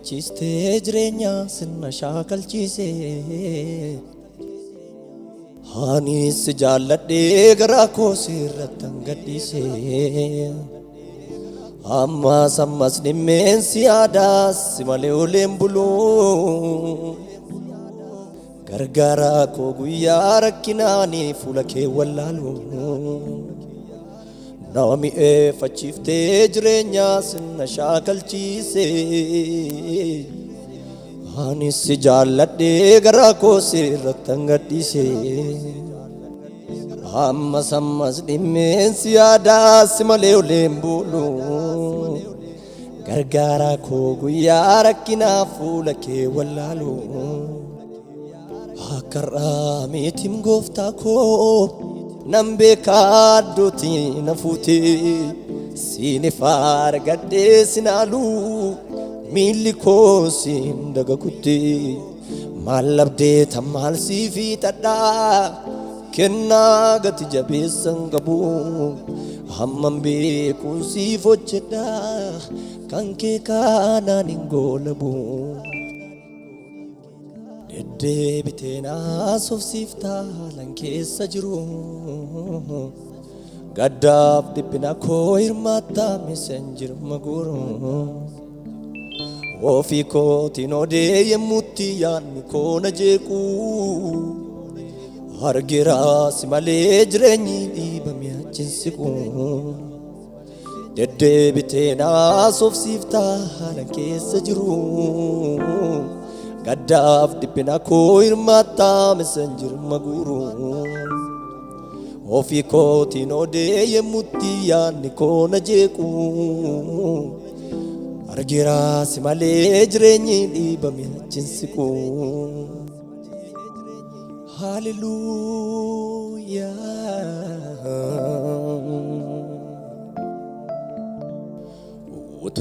Fachiste jirenya sinna shaakalchise Hanis jaalladhe garaa koo sirrattan gadhiise Amma sammas dhimmeen si yaadaas malee oleen buluu Gargaaraa koo guyyaa rakkinaanii fuula kee wallaalu Nama mi'eeffachiiftee jireenya sinna shaakalchiise Anis si jaalladhe garaa koo sirrattan gadhiise Amma sammas dhimmeen si yaadaas malee oleen buluu Gargaaraa koo guyyaa rakkinaa fuula kee wallaalu Akarraa miitim gooftaa koo nan beekaa addootti na fuute Siini faargadhee sinaalu miilli koo siin dagagutte Maal labdee tan maal sii fiixadhaa Kennaa gati jabeessan qabu Hamman beekuun siif hojjedhaa Kan kee kaanaan hin goolabu Deddeebitee naasofsiiftaa lan keessa jiru Gaddaaf dhiphina koo hirmaattaa misan jirma guru Ofii kootiin odee yemmuutti yaadni koo na jeequ Argiraas malee jireenyi dhiibame achiin siqu Deddeebitee naasofsiiftaa lan keessa jiru Gaddaaf dhiphina koo hirmaattaa misan jirma guru Ofii kootiin odee yemmuutti yaadni koo na jeequ Argiraas malee jireenyi dhiibame achiin siqu Hallelujah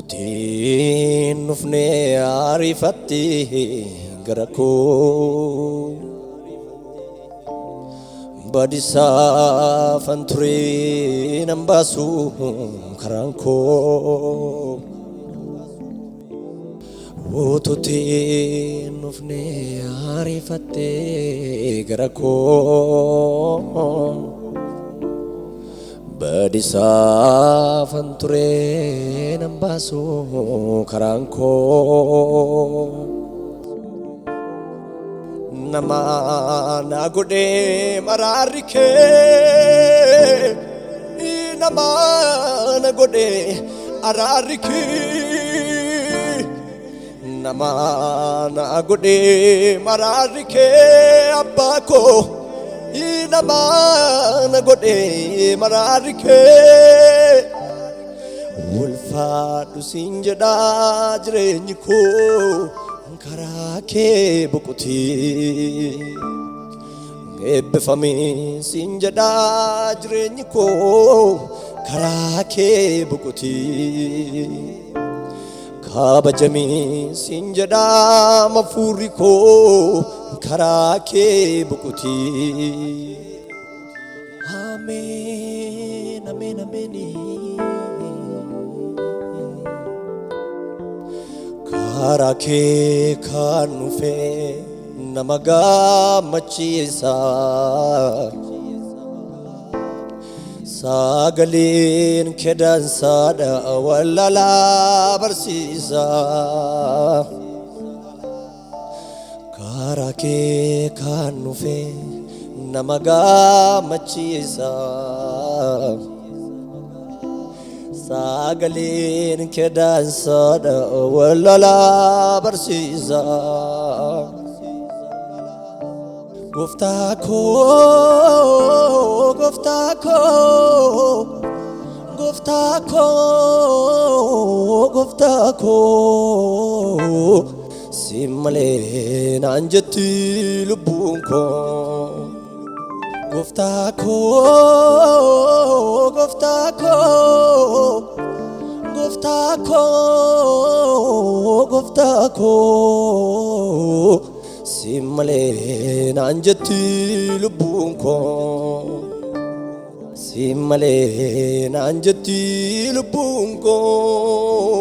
Ututiin nufnee ariifattee gara koo Badisaa fanturee nan baasu karaan koo Ututiin nufnee ariifattee gara koo Badisaa fanturee nan baasu karaan koo Nama na godhee maraarri kee Nama na godhee araarri kee Nama na godhee maraarri kee abbaa koo Nama na godhee maraarri kee Ulfaadhu siin jedhaa jireenyi koo karaa kee boqotee Eebbifamee siin jedhaa jireenyi koo karaa kee boqotee Kabajamee siin jedhaa hafuurri koo karaa kee boqotee Ameen, ameen, ameen Karaa kee kan dhufe nama gammachiisa Sagaleen kee dansaadha wallaalaa barsiisa Karaa kee kan dhufe nama gammachiisa Sagaleen kee dansaadha wallaalaa barsiisa Gooftaa koo Gooftaa koo Gooftaa koo Gooftaa koo Si malee naan jetti lubbuun koo Gooftaa koo Gooftaa koo Gooftaa koo Gooftaa koo Si malee naan jetti lubbuun koo Si malee naan jetti lubbuun koo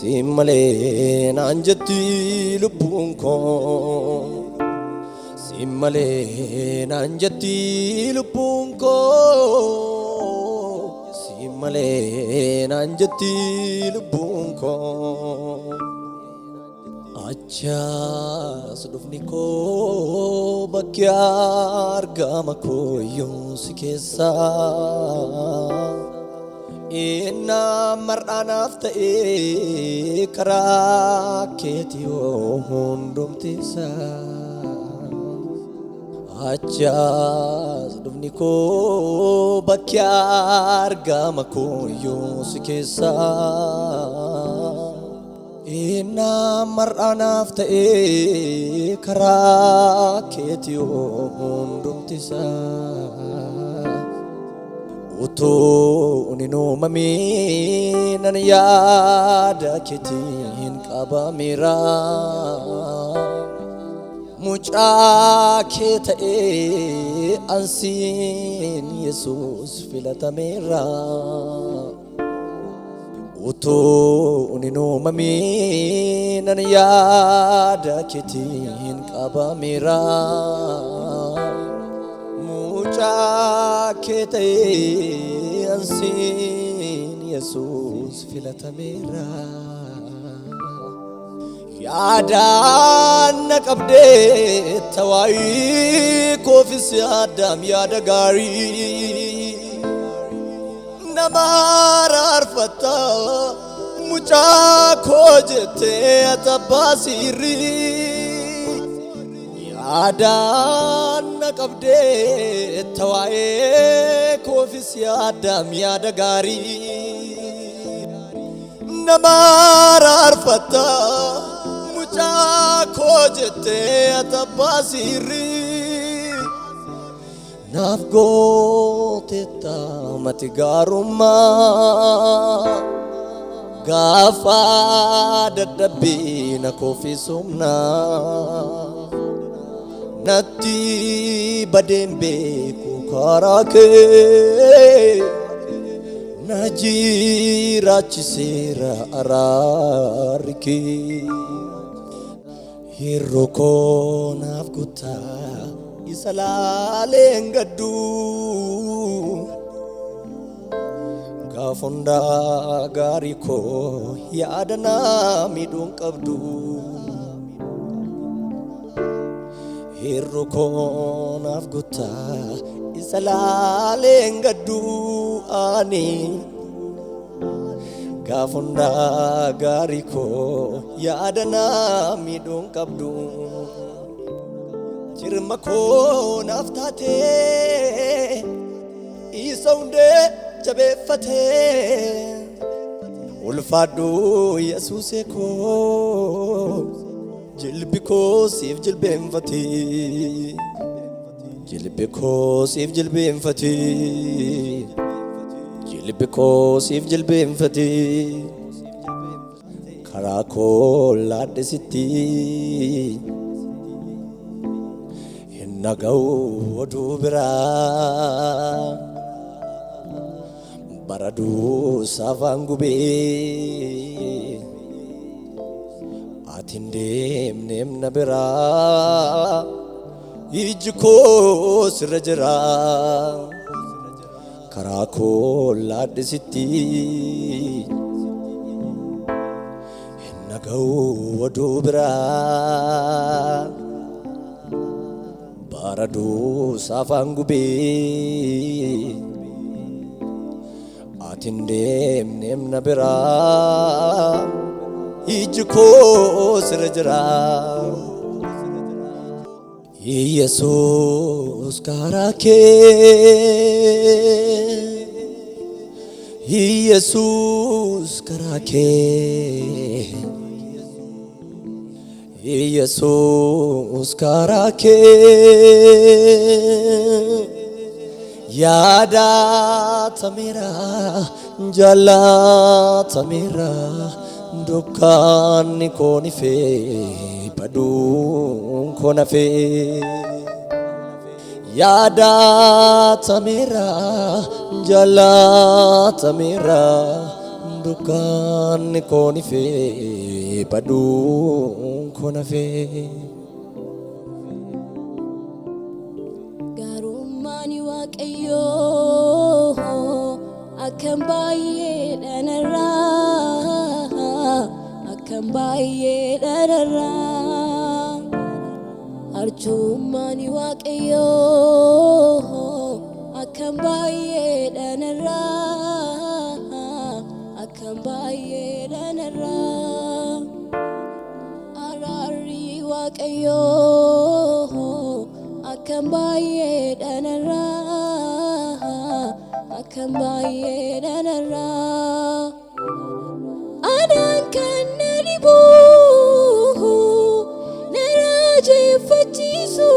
Simmalee naan jetti lubbuun koo Simmalee naan jetti lubbuun koo Simmalee naan jetti lubbuun koo Achaas dhufni koo bakki argama koo iyyuu si keessa Inna mar'aanaaf ta'ee karaa keetii hundumtiisa Achaas dhufni koo bakki argama koo iyyuu si keessa Inna mar'aanaaf ta'ee karaa keetii hundumtiisa Utuu uumamee nan yaada keetiin qabameera Mucaa kee ta'ee ansiin Yesuus filatameera Utuu uumamee nan yaada keetiin qabameera Mucaa kee ta'ee ansiin Yesuus filatameera Yaadaan na qabdee tawaayii koofis yaadam yaada gaarii Nama raarfatta mucaa koo jettee atabbaa sirrii Yaadaan na qabdee tawaayee koofis yaadam yaada gaarii Nama raarfatta mucaa koo jettee atabbaa sirrii Naaf gooteetta mati gaarummaa Gaafa dadhabbii na koofisumnaa Natti badeen beeku karaa kee Na jiraachiseera araarri kee Yeroo koo naaf guutaa isa laaleen gaddu Gaafa hundaa gaarii koo yaada naa miidhuun qabdu Yeroo koo naaf guutaa isa laaleen gaddu ani Gaafa hundaa gaarii koo yaada naa miidhuun qabdu Jirma koo naaf taatee isa hundee jabeeffatee ulfaadhu Yesuusee koo Jilbi koo siif jilbeenfatee Jilbi koo siif jilbeenfatee Jilbi koo siif jilbeenfatee Karaa koo laadhisitti Hin naga'u oduu biraa Baraduu saafaan gubee Atiin deemneem na biraa Iji koo sirra jira Karaa koo laadhisitti Hin naga'u oduu biraa Baraduu saafaan gubee Atiin deemneem na biraa Iji koo sirra jira Yesuus karaa kee Yesuus karaa kee Yesuus karaa kee yaadatameera jaallatameera dukkaanni koo nifee baduun koo nafee yaadatameera jaallatameera dukan koni fe padun kona fe garumani waaqayyo akkam baay'ee dhanarra akkam baay'ee dhanarra arjumani waaqayyo akkam baay'ee dhanarra akkam baay'ee dhanarra arari waaqayyo akkam baay'ee dhanarra akkam baay'ee dhanarra anaan kan na dhibu na raajeffachiisu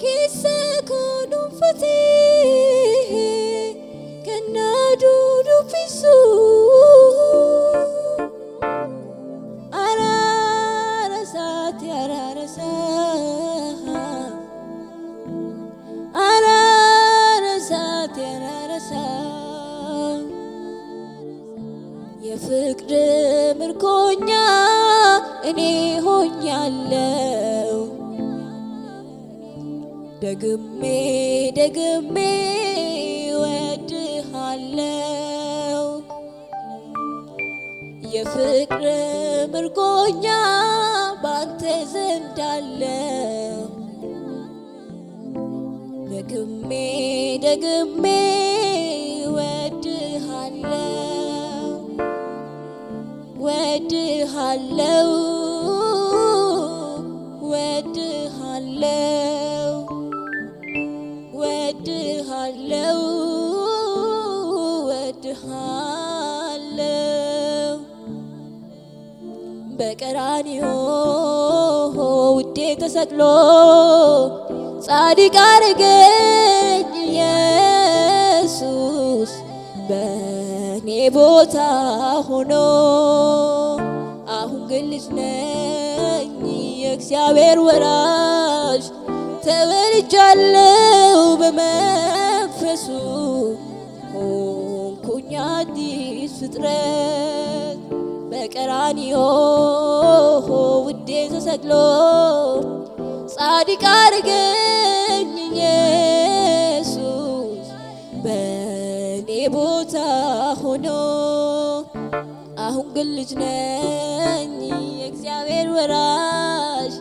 keessa koo dhuunfatee kan na dudubbisu የፍቅር ምርኮኛ እኔ ሆኛለሁ ደግሜ ደግሜ ወድሃለሁ የፍቅር ምርኮኛ ባንተ ዘንድ አለሁ ደግሜ ደግሜ ወድሃለሁ ወድሃለሁ ወድሃለሁ ወድሃለሁ ወድሃለሁ በቀራንዮ ውዴ ተሰቅሎ ጻድቅ አረገኝ ኢየሱስ በኔ ቦታ ሆኖ አሁን ግን ልጅ ነኝ የእግዚአብሔር ወራሽ ተወልጃለሁ በመንፈሱ ሆንኩኝ አዲስ ፍጥረት በቀራንዮ ውዴ ተሰቅሎ ጻድቅ አረገኝ ኢየሱስ በኔ ቦታ ሆኖ አሁን ግን ልጅ ነኝ የእግዚአብሔር ወራሽ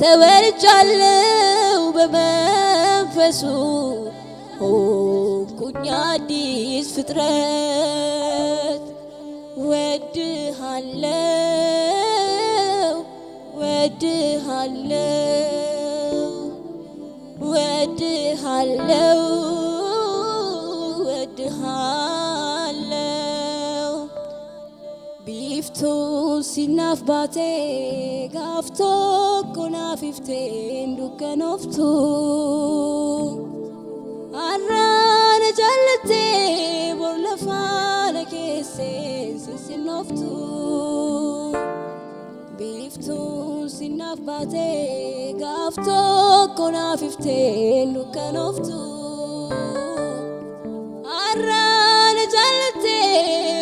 ተወልጃለሁ በመንፈሱ ሆንኩኝ አዲስ ፍጥረት ወድሃለሁ ወድሃለሁ ወድሃለሁ ወድሃለሁ ቢፍቱ ሲናፍ ባቴ ጋፍቶ ኮናፊፍቴን ዱከኖፍቱ አራነ ጃለቴ ቦርለፋነ ኬሴን ሲሲኖፍቱ ቢፍቱ ሲናፍ ባቴ ጋፍቶ ኮናፊፍቴን ዱከኖፍቱ አራነ ጃለቴ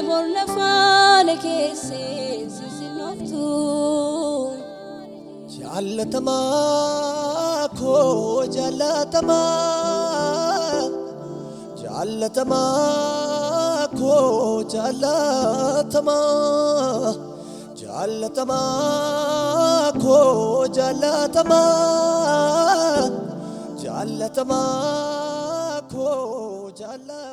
ቦርለፋነ ኬሴን ሲሲኖፍቱ ጃለተማ ኮ ጃለተማ ጃለተማ ኮ ጃለተማ ጃለተማ ኮ ጃለተማ ጃለተማ ኮ ጃለተማ